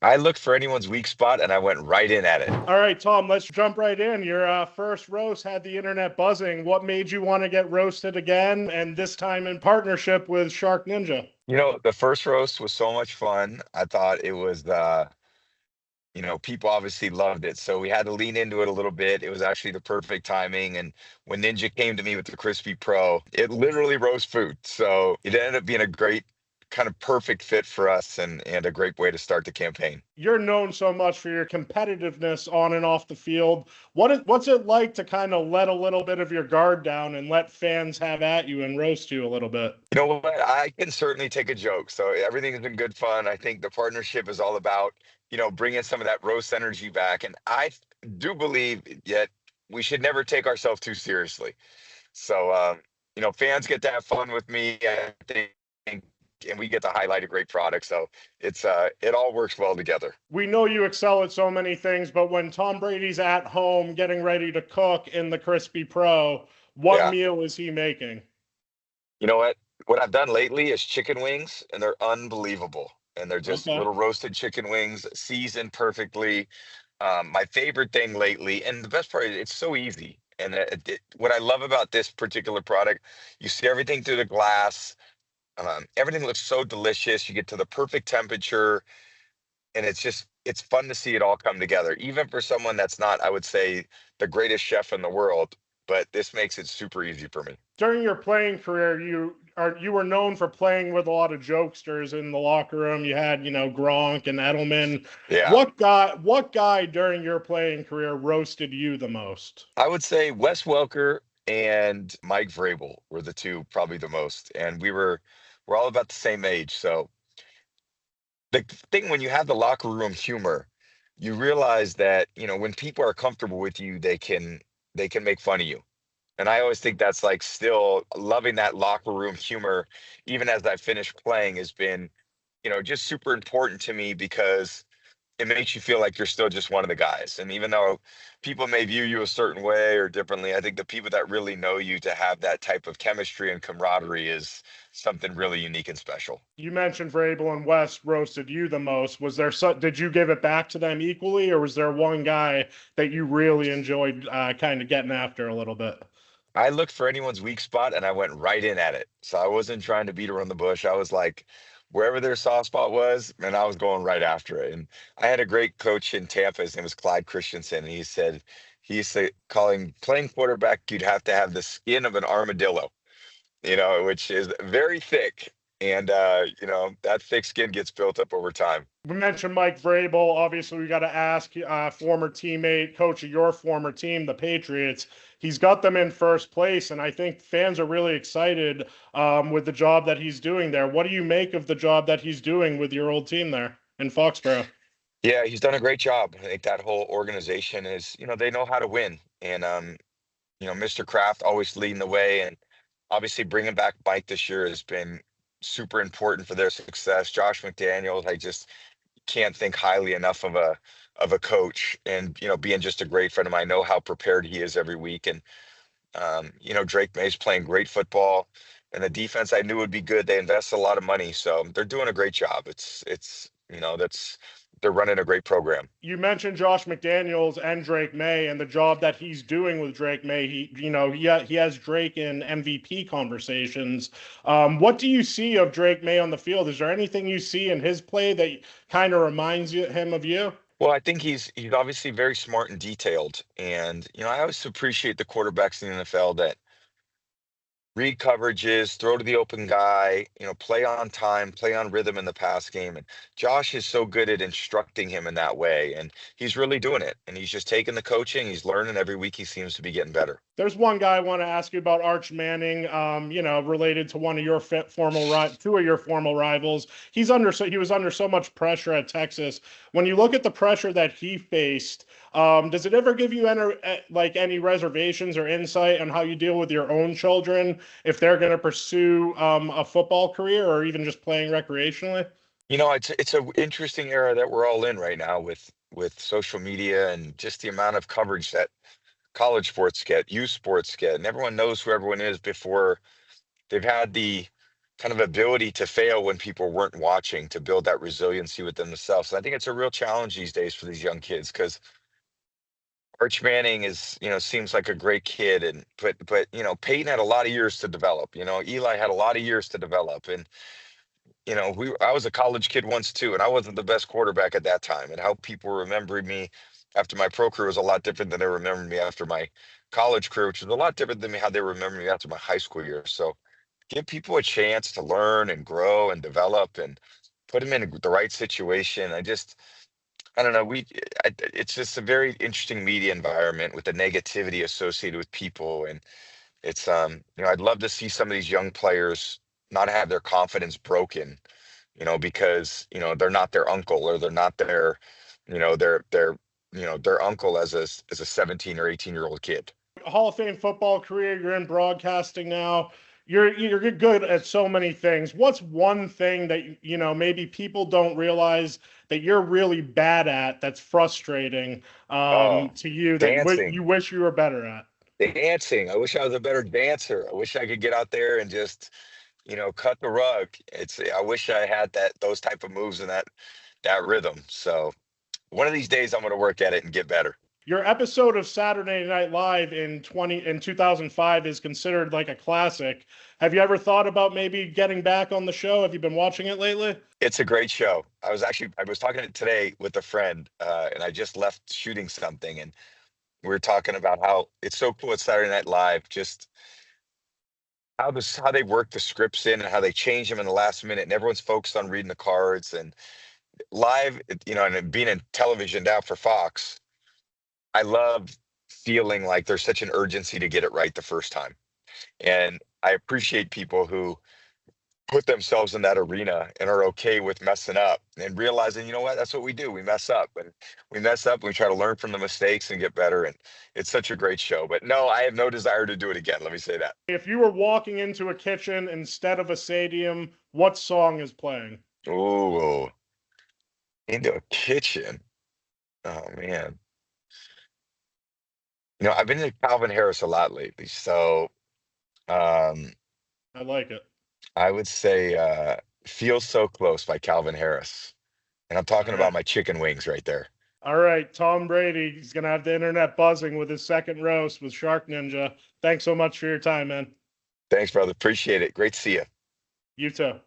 I looked for anyone's weak spot and I went right in at it. All right, Tom, let's jump right in. Your first roast had the internet buzzing. What made you want to get roasted again, and this time in partnership with Shark Ninja? The first roast was so much fun. I thought it was people obviously loved it. So we had to lean into it a little bit. It was actually the perfect timing. And when Ninja came to me with the CRISPi Pro, it literally roast food. So it ended up being a great kind of perfect fit for us and a great way to start the campaign. You're known so much for your competitiveness on and off the field. What's it like to kind of let a little bit of your guard down and let fans have at you and roast you a little bit? You know what? I can certainly take a joke. So everything's been good fun. I think the partnership is all about, bringing some of that roast energy back. And I do believe yet we should never take ourselves too seriously. So, fans get to have fun with me, I think, and we get to highlight a great product. So it all works well together. We know you excel at so many things, but when Tom Brady's at home getting ready to cook in the CRISPi Pro, what Yeah. meal is he making? You know what? What I've done lately is chicken wings, and they're unbelievable. And they're just Okay. little roasted chicken wings, seasoned perfectly. My favorite thing lately, and the best part is it's so easy. And what I love about this particular product, you see everything through the glass. Everything looks so delicious. You get to the perfect temperature, and it's fun to see it all come together. Even for someone that's not, I would say, the greatest chef in the world, but this makes it super easy for me. During your playing career, you were known for playing with a lot of jokesters in the locker room. You had, Gronk and Edelman. Yeah. What guy during your playing career roasted you the most? I would say Wes Welker and Mike Vrabel were the two probably the most. And we're all about the same age. So the thing when you have the locker room humor, you realize that, when people are comfortable with you, they can make fun of you. And I always think that's like still loving that locker room humor, even as I finished playing, has been, just super important to me because it makes you feel like you're still just one of the guys. And even though people may view you a certain way or differently, I think the people that really know you to have that type of chemistry and camaraderie is something really unique and special. You mentioned Vrabel and West roasted you the most. Did you give it back to them equally, or was there one guy that you really enjoyed kind of getting after a little bit? I looked for anyone's weak spot and I went right in at it. So I wasn't trying to beat around the bush. I was like, wherever their soft spot was, and I was going right after it. And I had a great coach in Tampa. His name was Clyde Christensen. And he used to calling playing quarterback, you'd have to have the skin of an armadillo, which is very thick. And, that thick skin gets built up over time. We mentioned Mike Vrabel. Obviously, we got to ask former teammate, coach of your former team, the Patriots. He's got them in first place, and I think fans are really excited with the job that he's doing there. What do you make of the job that he's doing with your old team there in Foxborough? Yeah, he's done a great job. I think that whole organization is, they know how to win. And, Mr. Kraft always leading the way. And obviously bringing back Mike this year has been super important for their success. Josh McDaniels, I just can't think highly enough of a coach and, being just a great friend of mine. I know how prepared he is every week. And, Drake May's playing great football and the defense I knew would be good. They invested a lot of money. So they're doing a great job. They're running a great program. You mentioned Josh McDaniels and Drake May and the job that he's doing with Drake May. He has Drake in MVP conversations. What do you see of Drake May on the field? Is there anything you see in his play that kind of reminds him of you? Well, I think he's obviously very smart and detailed. And, I always appreciate the quarterbacks in the NFL that read coverages, throw to the open guy, play on time, play on rhythm in the pass game. And Josh is so good at instructing him in that way. And he's really doing it. And he's just taking the coaching. He's learning every week. He seems to be getting better. There's one guy I want to ask you about, Arch Manning. Related to one of your two of your former rivals. He was under so much pressure at Texas. When you look at the pressure that he faced, does it ever give you any reservations or insight on how you deal with your own children if they're going to pursue a football career or even just playing recreationally? It's an interesting era that we're all in right now with social media and just the amount of coverage that college sports get, youth sports get, and everyone knows who everyone is before they've had the kind of ability to fail when people weren't watching, to build that resiliency within themselves. And I think it's a real challenge these days for these young kids because Arch Manning is, seems like a great kid, and but Peyton had a lot of years to develop. Eli had a lot of years to develop, and I was a college kid once too, and I wasn't the best quarterback at that time. And how people remembered me after my pro career was a lot different than they remembered me after my college career, which was a lot different than how they remember me after my high school years. So give people a chance to learn and grow and develop and put them in the right situation. I don't know. It's just a very interesting media environment with the negativity associated with people. And I'd love to see some of these young players not have their confidence broken, because, they're not their uncle, or they're not their uncle as a 17 or 18-year-old kid. Hall of Fame football career. You're in broadcasting now. You're good at so many things. What's one thing that maybe people don't realize that you're really bad at, that's frustrating Oh, to you, that dancing. you wish you were better at? Dancing. I wish I was a better dancer. I wish I could get out there and just, cut the rug. I wish I had those type of moves and that rhythm. So one of these days I'm going to work at it and get better. Your episode of Saturday Night Live in 2005 is considered like a classic. Have you ever thought about maybe getting back on the show? Have you been watching it lately? It's a great show. I was talking today with a friend, and I just left shooting something, and we were talking about how it's so cool at Saturday Night Live, just how they work the scripts in and how they change them in the last minute, and everyone's focused on reading the cards and live, and being in television now for Fox. I love feeling like there's such an urgency to get it right the first time. And I appreciate people who put themselves in that arena and are okay with messing up and realizing, what, that's what we do. We mess up, and we try to learn from the mistakes and get better. And it's such a great show. But no, I have no desire to do it again. Let me say that. If you were walking into a kitchen instead of a stadium, what song is playing? Oh, into a kitchen. Oh man. I've been to Calvin Harris a lot lately. So um I like it. I would say Feel So Close by Calvin Harris. And I'm All talking about right. my chicken wings right there. All right. Tom Brady, he's going to have the internet buzzing with his second roast with Shark Ninja. Thanks so much for your time, man. Thanks, brother. Appreciate it. Great to see you. You too.